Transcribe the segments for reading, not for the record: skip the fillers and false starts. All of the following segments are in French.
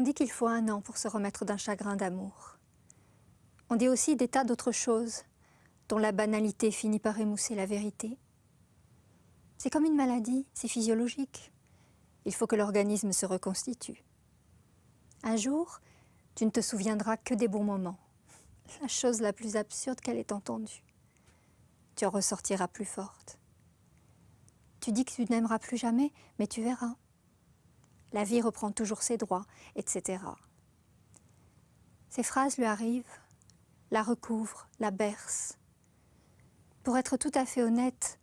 dit qu'il faut 1 an pour se remettre d'un chagrin d'amour. On dit aussi des tas d'autres choses, dont la banalité finit par émousser la vérité. C'est comme une maladie, c'est physiologique. Il faut que l'organisme se reconstitue. Un jour, tu ne te souviendras que des bons moments, la chose la plus absurde qu'elle ait entendue. Tu en ressortiras plus forte. Tu dis que tu n'aimeras plus jamais, mais tu verras. La vie reprend toujours ses droits, etc. Ces phrases lui arrivent, la recouvrent, la bercent. Pour être tout à fait honnête,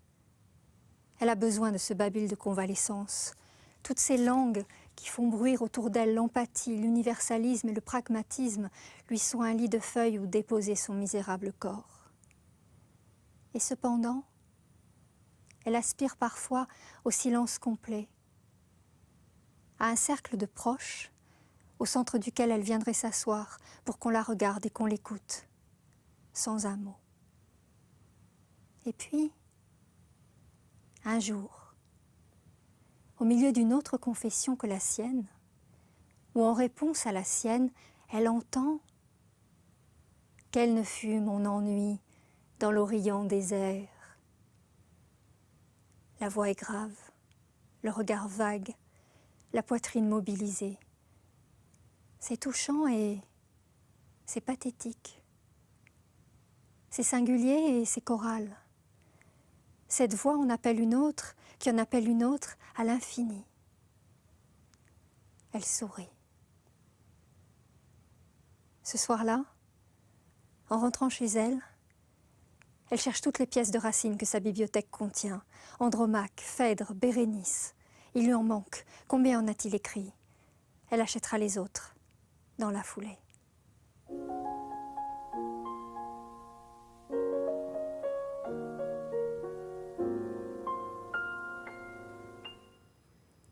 elle a besoin de ce babil de convalescence. Toutes ces langues qui font bruire autour d'elle l'empathie, l'universalisme et le pragmatisme lui sont un lit de feuilles où déposer son misérable corps. Et cependant, elle aspire parfois au silence complet, à un cercle de proches au centre duquel elle viendrait s'asseoir pour qu'on la regarde et qu'on l'écoute, sans un mot. Et puis, un jour, au milieu d'une autre confession que la sienne, ou en réponse à la sienne, elle entend « Quel ne fut mon ennui dans l'Orient désert ?» La voix est grave, le regard vague, la poitrine mobilisée. C'est touchant et c'est pathétique. C'est singulier et c'est choral. Cette voix en appelle une autre, qui en appelle une autre à l'infini. Elle sourit. Ce soir-là, en rentrant chez elle, elle cherche toutes les pièces de Racine que sa bibliothèque contient. Andromaque, Phèdre, Bérénice. Il lui en manque. Combien en a-t-il écrit? Elle achètera les autres, dans la foulée.